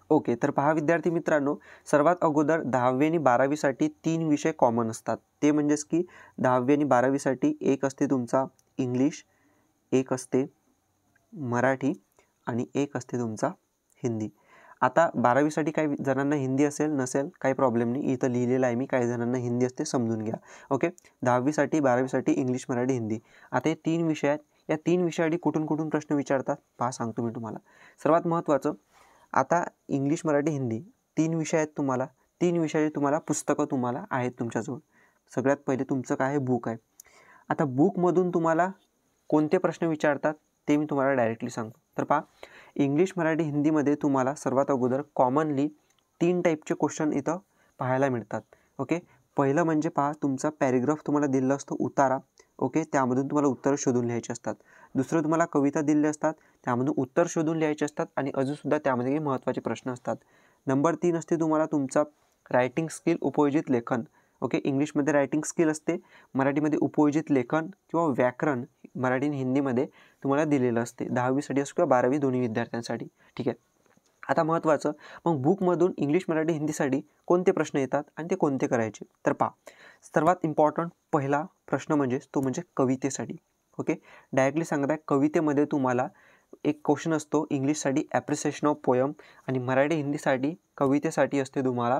Okay, तर पहा विद्यार्थी मित्रांनो, सर्वात अगोदर 10वी आणि 12वीसाठी 3 विषय कॉमन असतात. ते म्हणजेच की 10वी आणि 12वीसाठी एक असते तुमचा इंग्लिश, एक असते मराठी आणि एक असते तुमचा हिंदी. आता 12वीसाठी काही जणांना हिंदी असेल नसेल काही प्रॉब्लेम नाही, इथं लिहिलेलं आहे मी, काही जणांना हिंदी असते समजून घ्या. ओके, 10वीसाठी 12वीसाठी इंग्लिश मराठी हिंदी. आता हे 3 विषय आहेत. या 3 विषयासाठी कुठून कुठून प्रश्न विचारतात पहा, सांगतो मी तुम्हाला. सर्वात महत्त्वाचं, आता इंग्लिश मराठी हिंदी 3 विषय आहेत तुम्हाला. 3 विषयाची तुम्हाला पुस्तकं तुम्हाला आहेत तुमच्याजवळ. सगळ्यात पहिले तुमचं काय आहे, बुक आहे. आता बुकमधून तुम्हाला कोणते प्रश्न विचारतात ते मी तुम्हाला डायरेक्टली सांगतो. तर पहा, इंग्लिश मराठी हिंदीमध्ये तुम्हाला सर्वात अगोदर कॉमनली 3 टाईपचे क्वेश्चन इथं पाहायला मिळतात. ओके, पहिलं म्हणजे पहा, तुमचा पॅरेग्राफ तुम्हाला दिलेला असतो उतारा. ओके, त्यामधून तुम्हाला उत्तरं शोधून लिहायची असतात. दुसरं तुम्हाला कविता दिलेली असतात, त्यामधून उत्तर शोधून लिहायचे असतात आणि अजूनसुद्धा त्यामध्ये काही महत्त्वाचे प्रश्न असतात. नंबर 3 असते तुम्हाला तुमचा रायटिंग स्किल, उपयोजित लेखन. ओके, इंग्लिशमध्ये रायटिंग स्किल असते, मराठीमध्ये उपयोजित लेखन किंवा व्याकरण मराठी आणि हिंदीमध्ये तुम्हाला दिलेलं असते, 10वीसाठी असो किंवा 12वी दोन्ही विद्यार्थ्यांसाठी. ठीक आहे, आता महत्त्वाचं, मग बुकमधून इंग्लिश मराठी हिंदीसाठी कोणते प्रश्न येतात आणि ते कोणते करायचे. तर पहा, सर्वात इम्पॉर्टंट पहिला प्रश्न म्हणजे कवितेसाठी. ओके, डायरेक्टली सांगत आहे, कवितेमध्ये तुम्हाला एक क्वेश्चन असतो इंग्लिशसाठी ॲप्रिसिएशन ऑफ पोयम आणि मराठी हिंदीसाठी कवितेसाठी असते तुम्हाला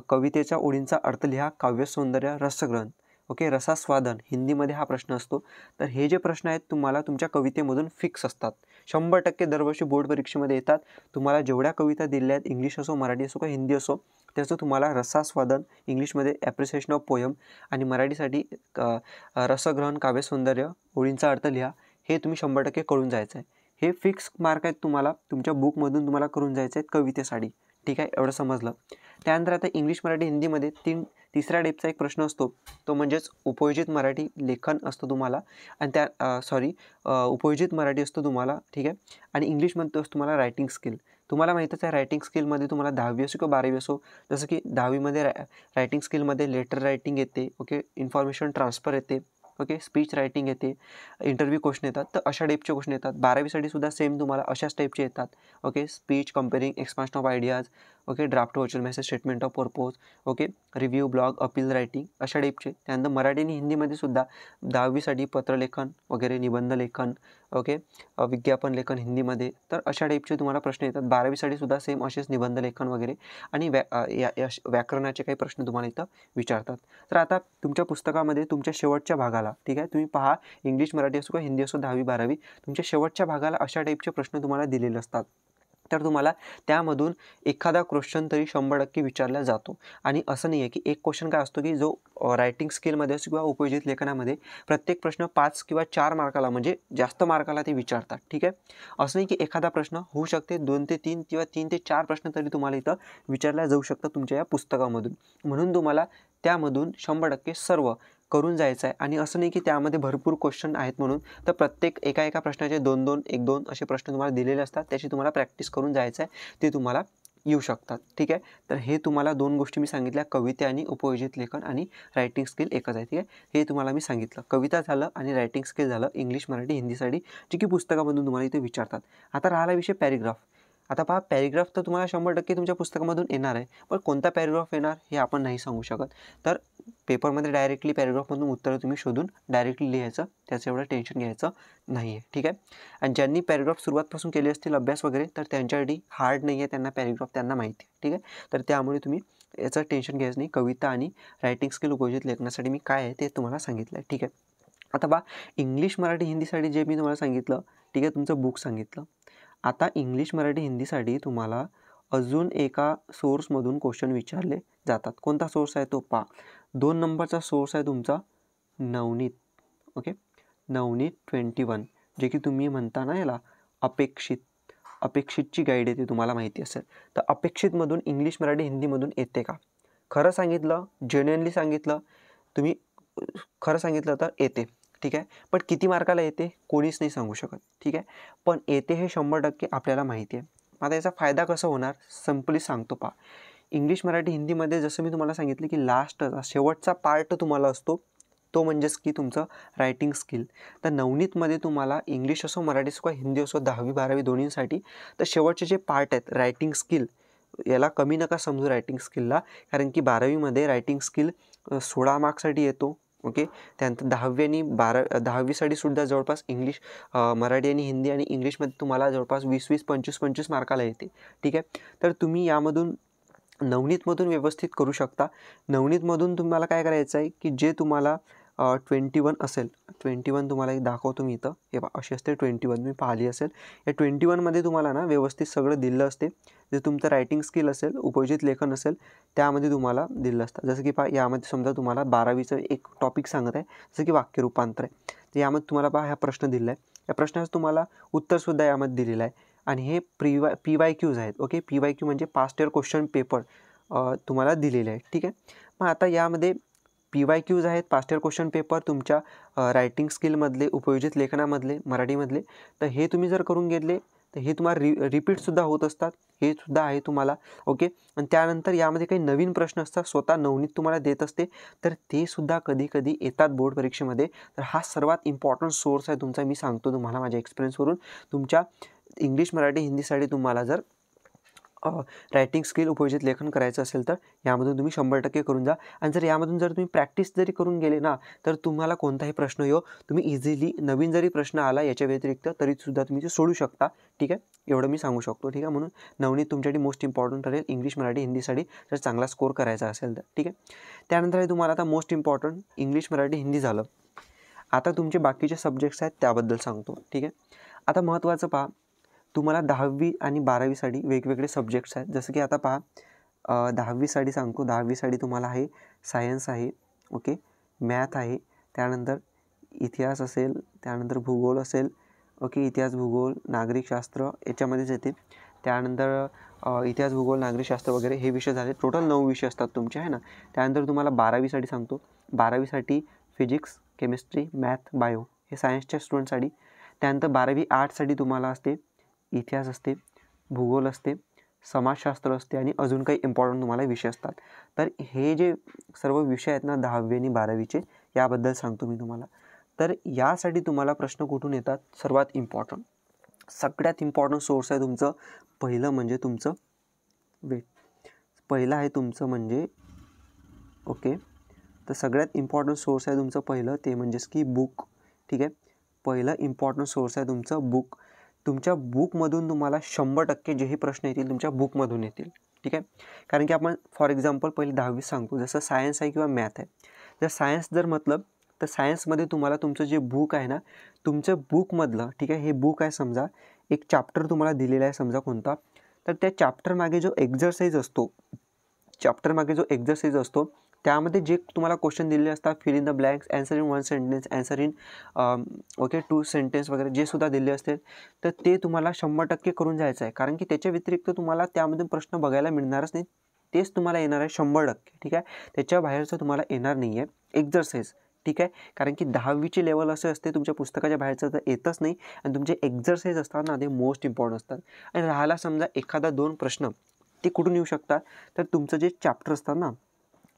कवितेच्या ओळींचा अर्थ लिहा, काव्यसौंदर्य, रसग्रहण. ओके, रसास्वादन हिंदीमध्ये हा प्रश्न असतो. तर हे जे प्रश्न आहेत तुम्हाला तुमच्या कवितेमधून फिक्स असतात, 100% दरवर्षी बोर्ड परीक्षेमध्ये येतात. तुम्हाला जेवढ्या कविता दिलेल्या आहेत, इंग्लिश असो मराठी असो का हिंदी असो, त्याचं तुम्हाला रसास्वादन इंग्लिशमध्ये ॲप्रिसिएशन ऑफ पोयम आणि मराठीसाठी रसग्रहण, काव्यसौंदर्य, ओळींचा अर्थ लिहा, हे तुम्ही 100% करून जायचं आहे. हे फिक्स मार्क आहेत तुम्हाला तुमच्या बुकमधून तुम्हाला करून जायचं आहे कवितेसाठी. ठीक आहे, एवढं समजलं. त्यानंतर आता इंग्लिश मराठी हिंदीमध्ये तिसऱ्या टाईपचा एक प्रश्न असतो, तो म्हणजेच उपयोजित मराठी लेखन असतं तुम्हाला आणि उपयोजित मराठी असतो तुम्हाला. ठीक आहे, आणि इंग्लिशमध्ये असतो तुम्हाला रायटिंग स्किल. तुम्हाला माहीतच आहे, रायटिंग स्किलमध्ये तुम्हाला 10वी असो किंवा 12वी असो, जसं की 10वीमध्ये रायटिंग स्किलमध्ये लेटर रायटिंग येते. ओके, इन्फॉर्मेशन ट्रान्सफर येते. ओके, स्पीच रायटिंग येते, इंटरव्ह्यू क्वेश्चन येतात, तर अशा टाईपचे क्वेश्चन येतात. 12वीसाठी सुद्धा सेम तुम्हाला अशाच टाईपचे येतात. Okay, speech, compering, expansion of ideas. Okay, draft virtual message, statement of purpose. Okay, review, blog, appeal writing, अशा टाईपचे. त्यानंतर मराठी आणि हिंदीमध्ये सुद्धा 10वीसाठी पत्रलेखन वगैरे, निबंध लेखन. ओके, विज्ञापन लेखन हिंदीमध्ये, तर अशा टाईपचे तुम्हाला प्रश्न येतात. 12वीसाठी सुद्धा सेम असेच निबंध लेखन वगैरे आणि व्याकरणाचे काही प्रश्न तुम्हाला इथं विचारतात. तर आता तुमच्या पुस्तकामध्ये तुमच्या शेवटच्या भागाला, ठीक आहे, तुम्ही पहा, इंग्लिश मराठी असो का हिंदी असो 10वी 12वी, तुमच्या शेवटच्या भागाला अशा टाईपचे प्रश्न तुम्हाला दिलेले असतात. तर तुम्हाला त्यामधून एखादा क्वेश्चन तरी 100% विचारला जातो. आणि असं नाही आहे की एक क्वेश्चन काय असतो की जो रायटिंग स्किलमध्ये असो किंवा उपयोजित लेखनामध्ये प्रत्येक प्रश्न 5 किंवा 4 मार्काला, म्हणजे जास्त मार्काला ते विचारतात. ठीक आहे, असं नाही की एखादा प्रश्न होऊ शकते 2 ते 3 किंवा 3 ते 4 प्रश्न तरी तुम्हाला इथं विचारल्या जाऊ शकतात तुमच्या या पुस्तकामधून. म्हणून तुम्हाला त्यामधून 100% सर्व करून जायचं आहे. आणि असं नाही की त्यामध्ये भरपूर क्वेश्चन आहेत म्हणून, तर प्रत्येक एका प्रश्नाचे 2-2, 1-2 असे प्रश्न तुम्हाला दिलेले असतात, त्याची तुम्हाला प्रॅक्टिस करून जायचं आहे, ते तुम्हाला येऊ शकतात. ठीक आहे, तर हे तुम्हाला 2 गोष्टी मी सांगितल्या, कविता आणि उपयोजित लेखन आणि रायटिंग स्किल एकच आहे. ठीक आहे, हे तुम्हाला मी सांगितलं, कविता झालं आणि रायटिंग स्किल झालं इंग्लिश मराठी हिंदीसाठी, जे की पुस्तकामधून तुम्हाला इथे विचारतात. आता राहिला विषय पॅरेग्राफ. आता पहा, पॅरेग्राफ तर तुम्हाला 100% तुमच्या पुस्तकामधून येणार आहे, पण कोणता पॅरेग्राफ येणार हे आपण नाही सांगू शकत. तर पेपरमध्ये डायरेक्टली पॅरेग्राफमधून उत्तरं तुम्ही शोधून डायरेक्टली लिहायचं, त्याचं एवढं टेन्शन घ्यायचं नाही आहे. ठीक आहे, आणि ज्यांनी पॅरेग्राफ सुरुवातपासून केले असतील अभ्यास वगैरे, तर त्यांच्यासाठी हार्ड नाही आहे, त्यांना पॅरेग्राफ त्यांना माहिती आहे. ठीक आहे, तर त्यामुळे तुम्ही याचं टेन्शन घ्यायचं नाही. कविता आणि रायटिंग स्किल उपयोजित लेखनासाठी मी काय आहे ते तुम्हाला सांगितलं आहे. ठीक आहे, आता बा, इंग्लिश मराठी हिंदीसाठी जे मी तुम्हाला सांगितलं, ठीक आहे, तुमचं बुक सांगितलं. आता इंग्लिश मराठी हिंदीसाठी तुम्हाला अजून एका सोर्समधून क्वेश्चन विचारले जातात. कोणता सोर्स आहे तो पहा, 2 नंबरचा सोर्स आहे तुमचा नवनीत. ओके, नवनीत 21, जे की तुम्ही म्हणता ना याला अपेक्षितची गाईड येते, तुम्हाला माहिती असेल. तर अपेक्षितमधून इंग्लिश मराठी हिंदीमधून येते का? खरं सांगितलं, जेन्युइनली सांगितलं, तुम्ही खरं सांगितलं तर येते. ठीक आहे, पण किती मार्काला येते कोणीच नाही सांगू शकत. ठीक आहे, पण येते हे 100% आपल्याला माहिती आहे. आता याचा फायदा कसा होणार, सिम्पली सांगतो पहा. इंग्लिश मराठी हिंदीमध्ये जसं मी तुम्हाला सांगितलं की शेवटचा पार्ट तुम्हाला असतो, तो म्हणजेच की तुमचं रायटिंग स्किल. तर नवनीतमध्ये तुम्हाला इंग्लिश असो मराठी असो किंवा हिंदी असो 10वी 12वी दोन्हींसाठी, तर शेवटचे जे पार्ट आहेत रायटिंग स्किल, याला कमी नका समजू रायटिंग स्किलला, कारण की 12वीमध्ये रायटिंग स्किल 16 मार्क्ससाठी येतो. ओके, त्यानंतर 10वी आणि 10वीसाठी सुद्धा जवळपास इंग्लिश, मराठी आणि हिंदी आणि इंग्लिशमध्ये तुम्हाला जवळपास 20-20, 25-25 मार्काला येते. ठीक आहे, तर तुम्ही यामधून नवनीतमधून व्यवस्थित करू शकता. नवनीतमधून तुम्हाला काय करायचं आहे की जे तुम्हाला 21 असेल, 21 तुम्हाला एक दाखवतो मी इथं, हे पहा अशी असते 21, मी पाहिली असेल. या 21मध्ये तुम्हाला ना व्यवस्थित सगळं दिलं असते. जे तुमचं रायटिंग स्किल असेल, उपयोजित लेखन असेल, त्यामध्ये तुम्हाला दिलं असतं. जसं की पहा यामध्ये समजा तुम्हाला 12वीचं एक टॉपिक सांगत आहे, जसं की वाक्य रूपांतर आहे. तर यामध्ये तुम्हाला पहा हा प्रश्न दिला आहे. या प्रश्नाचं तुम्हाला उत्तरसुद्धा यामध्ये दिलेलं आहे आणि हे PYQs आहेत. ओके, PYQ म्हणजे पास्ट इयर क्वेश्चन पेपर तुम्हाला दिलेले आहे. ठीक आहे, मग आता यामध्ये PYQs आहेत, पास्ट इयर क्वेश्चन पेपर तुमच्या रायटिंग स्किलमधले, उपयोजित लेखनामधले, मराठीमधले. तर हे तुम्ही जर करून घेतले तर हे तुम्हाला रिपीटसुद्धा होत असतात, हे सुद्धा आहे तुम्हाला. ओके, आणि त्यानंतर यामध्ये काही नवीन प्रश्न असतात, स्वतः नवनीत तुम्हाला देत असते, तर ते सुद्धा कधी कधी येतात बोर्ड परीक्षेमध्ये. तर हा सर्वात इम्पॉर्टंट सोर्स आहे तुमचा, मी सांगतो तुम्हाला माझ्या एक्सपिरियन्सवरून. तुमच्या इंग्लिश, मराठी, हिंदीसाठी तुम्हाला जर रायटिंग स्किल, उपयोजित लेखन करायचं असेल तर यामधून तुम्ही 100% करून जा. आणि जर यामधून जर तुम्ही प्रॅक्टिस जरी करून गेले ना, तर तुम्हाला कोणताही प्रश्न येऊ, तुम्ही इझिली नवीन जरी प्रश्न आला याच्या व्यतिरिक्त तरीसुद्धा तुम्ही ते सोडू शकता. ठीक आहे, एवढं मी सांगू शकतो. ठीक आहे, म्हणून नवनीत तुमच्यासाठी मोस्ट इम्पॉर्टंट ठरेल इंग्लिश, मराठी, हिंदीसाठी जर चांगला स्कोर करायचा असेल तर. ठीक आहे, त्यानंतर आहे तुम्हाला आता most important English, Marathi, Hindi झालं. आता तुमचे बाकीचे सब्जेक्ट्स आहेत त्याबद्दल सांगतो. ठीक आहे, आता महत्त्वाचं पहा, तुम्हाला 10वी आणि 12वीसाठी वेगवेगळे सब्जेक्ट्स आहेत. जसं की आता पहा 10वीसाठी सांगतो. 10वीसाठी तुम्हाला आहे सायन्स आहे, ओके, मॅथ आहे, त्यानंतर इतिहास असेल, त्यानंतर भूगोल असेल, ओके, इतिहास, भूगोल, नागरिकशास्त्र याच्यामध्येच येते. त्यानंतर इतिहास, भूगोल, नागरिकशास्त्र वगैरे हे विषय झाले. टोटल 9 विषय असतात तुमचे, आहे ना. त्यानंतर तुम्हाला 12वीसाठी सांगतो. 12वीसाठी फिजिक्स, केमिस्ट्री, मॅथ, बायो हे सायन्सच्या स्टुडंटसाठी. त्यानंतर 12वी आर्ट्ससाठी तुम्हाला असते इतिहास असते, भूगोल असते, समाजशास्त्र असते आणि अजून काही इम्पॉर्टंट तुम्हाला विषय असतात. तर हे जे सर्व विषय आहेत ना 10वी आणि 12वीचे, याबद्दल सांगतो मी तुम्हाला. तर यासाठी तुम्हाला प्रश्न कुठून येतात, सर्वात इम्पॉर्टंट, सगळ्यात इम्पॉर्टंट सोर्स आहे तुमचं, पहिलं म्हणजे तुमचं पहिलं आहे तुमचं म्हणजे, ओके, तर सगळ्यात इम्पॉर्टंट सोर्स आहे तुमचं पहिलं ते म्हणजेच की बुक. ठीक आहे, पहिलं इम्पॉर्टंट सोर्स आहे तुमचं बुक. तुमच्या बुकमधून तुम्हाला 100% जेही प्रश्न येतील तुमच्या बुकमधून येतील. ठीक आहे, कारण की आपण फॉर एक्झाम्पल पहिले 10वी सांगतो, जसं सायन्स आहे किंवा मॅथ आहे. जर सायन्स जर म्हटलं तर सायन्समध्ये तुम्हाला तुमचं जे बुक आहे ना, तुमचं बुकमधलं, ठीक आहे, हे बुक आहे समजा, एक चॅप्टर तुम्हाला दिलेला आहे समजा कोणता, तर त्या चॅप्टरमागे जो एक्झरसाईज असतो, त्यामध्ये जे तुम्हाला क्वेश्चन दिलेले असतात, fill in the blanks, answer in 1 sentence, answer in okay 2 sentence वगैरे जे सुद्धा दिले असतील, तर ते तुम्हाला 100% करून जायचं आहे. कारण की त्याच्या व्यतिरिक्त तुम्हाला त्यामधून प्रश्न बघायला मिळणारच नाही, तेच तुम्हाला येणार आहे 100%. ठीक आहे, त्याच्या बाहेरचं तुम्हाला येणार नाही आहे एक्झरसाईज. ठीक आहे, कारण की 10वीचे लेवल असे असते, तुमच्या पुस्तकाच्या बाहेरचं तर येतच नाही, आणि तुमचे एक्झरसाईज असतात ना ते मोस्ट इम्पॉर्टंट असतात. आणि राहायला समजा एखादा 2 प्रश्न, ते कुठून येऊ शकतात, तर तुमचं जे चॅप्टर असतात ना,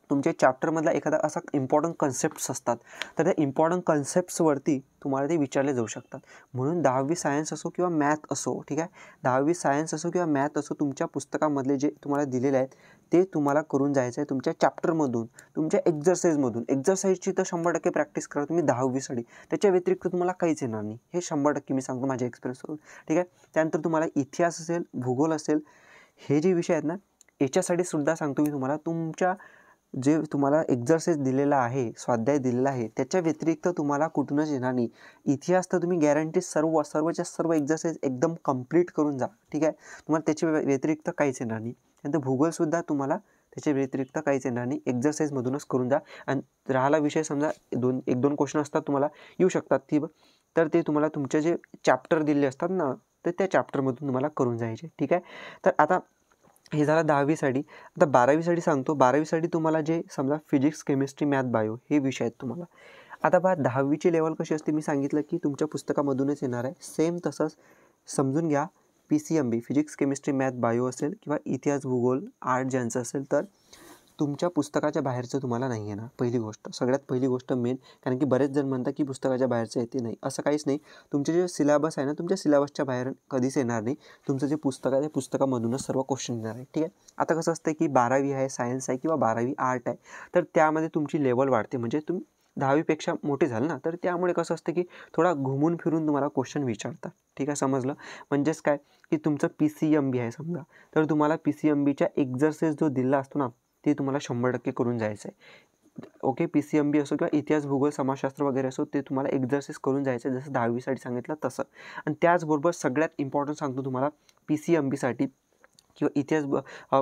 तुमच्या चॅप्टरमधला एखादा असा इम्पॉर्टंट कन्सेप्ट्स असतात, तर त्या इम्पॉर्टंट कन्सेप्ट्सवरती तुम्हाला ते विचारले जाऊ शकतात. म्हणून 10वी सायन्स असो किंवा मॅथ असो, ठीक आहे, 10वी सायन्स असो किंवा मॅथ असो, तुमच्या पुस्तकामधले जे तुम्हाला दिलेले आहेत ते तुम्हाला करून जायचं आहे तुमच्या चॅप्टरमधून, तुमच्या एक्झरसाईजमधून. एक्झरसाईजची तर 100% प्रॅक्टिस करा तुम्ही 10वीसाठी, त्याच्या व्यतिरिक्त तुम्हाला काहीच येणार नाही, हे 100% मी सांगतो माझ्या एक्सपिरियन्सवरून. ठीक आहे, त्यानंतर तुम्हाला इतिहास असेल, भूगोल असेल, हे जे विषय आहेत ना, याच्यासाठी सुद्धा सांगतो मी तुम्हाला, तुमच्या जे तुम्हाला एक्झरसाईज दिलेला आहे, स्वाध्याय दिलेला आहे, त्याच्या व्यतिरिक्त तुम्हाला कुठूनच येणार नाही. इतिहास तर तुम्ही गॅरंटी सर्वच्या सर्व एक्झरसाईज एकदम कंप्लीट करून जा. ठीक आहे, तुम्हाला त्याच्या व्यतिरिक्त काहीच येणार नाही. त्यानंतर भूगोलसुद्धा तुम्हाला त्याच्या व्यतिरिक्त काहीच येणार नाही, एक्झरसाईजमधूनच करून जा. आणि राहिला विषय समजा 1-2 क्वेश्चन असतात तुम्हाला येऊ शकतात ती, तर ते तुम्हाला तुमचे जे चॅप्टर दिले असतात ना, तर त्या चॅप्टरमधून तुम्हाला करून जायचे. ठीक आहे, तर आता हे झालं 10वीसाठी. आता 12वीसाठी सांगतो. 12वीसाठी तुम्हाला जे समजा फिजिक्स, केमिस्ट्री, मॅथ, बायो हे विषय आहेत तुम्हाला. आता पहा 10वीची लेवल कशी असते, मी सांगितलं की तुमच्या पुस्तकामधूनच येणार आहे. सेम तसंच समजून घ्या. PCMB physics, chemistry, math, bio असेल किंवा इतिहास, भूगोल, आर्ट ज्यांचं असेल तर तुमच्या पुस्तकाच्या बाहेरचं तुम्हाला नाही येणार. पहिली गोष्ट, सगळ्यात पहिली गोष्ट मेन. कारण की बरेच जण म्हणतात की पुस्तकाच्या बाहेरचं येते. नाही, असं काहीच नाही. तुमचे जे सिलेबस आहे ना, तुमच्या सिलेबसच्या बाहेर कधीच येणार नाही. तुमचं जे पुस्तक आहे त्या पुस्तकामधूनच सर्व क्वेश्चन येणार आहे. ठीक आहे. आता कसं असतं की 12वी आहे, सायन्स आहे किंवा 12वी आर्ट आहे, तर त्यामध्ये तुमची लेवल वाढते. म्हणजे तुम्ही 10वीपेक्षा मोठे झाले ना, तर त्यामुळे कसं असतं की थोडा घुमून फिरून तुम्हाला क्वेश्चन विचारतात. ठीक आहे, समजलं. म्हणजेच काय की तुमचं PCMB आहे समजा, तर तुम्हाला PCMBच्या एक्झरसाइज जो दिला असतो ना, ते तुम्हाला 100% करून जायचं आहे. ओके, PCMB असो किंवा इतिहास, भूगोल, समाजशास्त्र वगैरे असो, ते तुम्हाला एक्झरसाइज करून जायचं आहे, जसं 10वीसाठी सांगितलं तसं. आणि त्याचबरोबर सगळ्यात इम्पॉर्टंट सांगतो तुम्हाला PCMBसाठी किंवा इतिहास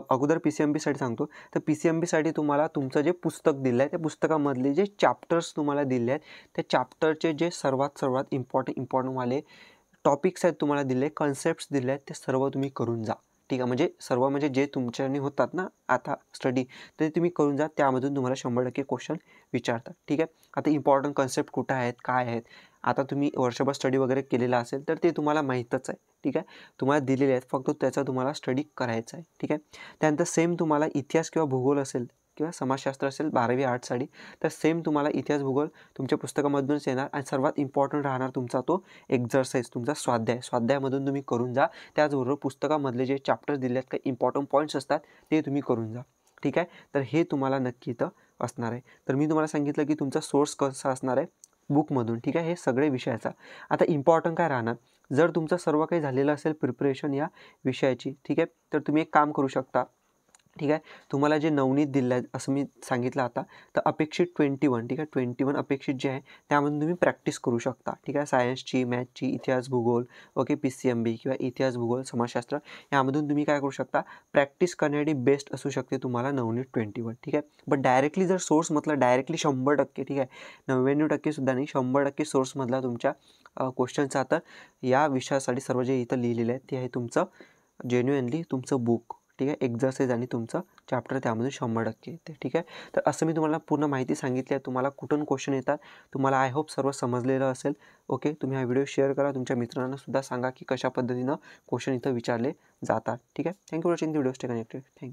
अगोदर PCMBसाठी सांगतो. तर PCMBसाठी तुम्हाला तुमचं जे पुस्तक दिलं आहे, त्या पुस्तकामधले जे चॅप्टर्स तुम्हाला दिले आहेत, त्या चॅप्टरचे जे सर्वात इम्पॉर्टंटवाले टॉपिक्स आहेत तुम्हाला दिले, कन्सेप्ट्स दिले आहेत, ते सर्व तुम्ही करून जा. ठीक आहे. म्हणजे सर्व म्हणजे जे तुमच्याने होतात ना आता स्टडी, ते तुम्ही करून जा. त्यामधून तुम्हाला 100% क्वेश्चन विचारतात. ठीक आहे. आता इम्पॉर्टंट कन्सेप्ट कुठं आहेत, काय आहेत, आता तुम्ही वर्षभर स्टडी वगैरे केलेला असेल तर ते तुम्हाला माहीतच आहे. ठीक आहे. तुम्हाला दिलेले आहेत, फक्त त्याचा तुम्हाला स्टडी करायचा आहे. ठीक आहे. त्यानंतर सेम तुम्हाला इतिहास किंवा भूगोल असेल किंवा समाजशास्त्र असेल 12वी आर्टसाठी, तर सेम तुम्हाला इतिहास, भूगोल तुमच्या पुस्तकामधूनच येणार. आणि सर्वात इम्पॉर्टंट राहणार तुमचा तो एक्झरसाइज, तुमचा स्वाध्यायामधून तुम्ही करून जा. त्याचबरोबर पुस्तकामधले जे चॅप्टर्स दिले आहेत, काही इम्पॉर्टंट पॉईंट्स असतात, ते तुम्ही करून जा. ठीक आहे. तर हे तुम्हाला नक्की इथं असणार आहे. तर मी तुम्हाला सांगितलं की तुमचा सोर्स कसा असणार आहे, बुकमधून. ठीक आहे. हे सगळे विषयाचा. आता इम्पॉर्टंट काय राहणार, जर तुमचं सर्व काही झालेलं असेल प्रिपरेशन या विषयाची, ठीक आहे, तर तुम्ही एक काम करू शकता. ठीक आहे. तुम्हाला जे नवनीत दिलं आहे असं मी सांगितलं आता, तर अपेक्षित 21, ठीक आहे, 21 अपेक्षित जे आहे त्यामधून तुम्ही प्रॅक्टिस करू शकता. ठीक आहे. सायन्सची, मॅथची, इतिहास, भूगोल, ओके, PCMB किंवा इतिहास, भूगोल, समाजशास्त्र यामधून तुम्ही काय करू शकता, प्रॅक्टिस करण्यासाठी बेस्ट असू शकते तुम्हाला नवनीत 21. ठीक आहे. बट डायरेक्टली जर सोर्स म्हटलं डायरेक्टली 100%, ठीक आहे, 99% सुद्धा नाही, 100% सोर्समधला तुमच्या क्वेश्चनचा, तर या विषयासाठी सर्व जे इथं लिहिलेलं आहे ते आहे तुमचं जेन्युइनली तुमचं बुक. ठीक आहे. एक्झरसाइज आणि तुमचं चॅप्टर त्यामध्ये 100% येते. ठीक आहे. तर असं मी तुम्हाला पूर्ण माहिती सांगितली आहे. तुम्हाला कुठून क्वेश्चन येतात, तुम्हाला आय होप सर्व समजलेलं असेल. ओके. तुम्ही हा व्हिडिओ शेअर करा, तुमच्या मित्रांना सुद्धा सांगा की कशा पद्धतीनं क्वेश्चन इथं विचारले जातात. ठीक आहे. Thank you for watching the video. Stay connected. Thank you.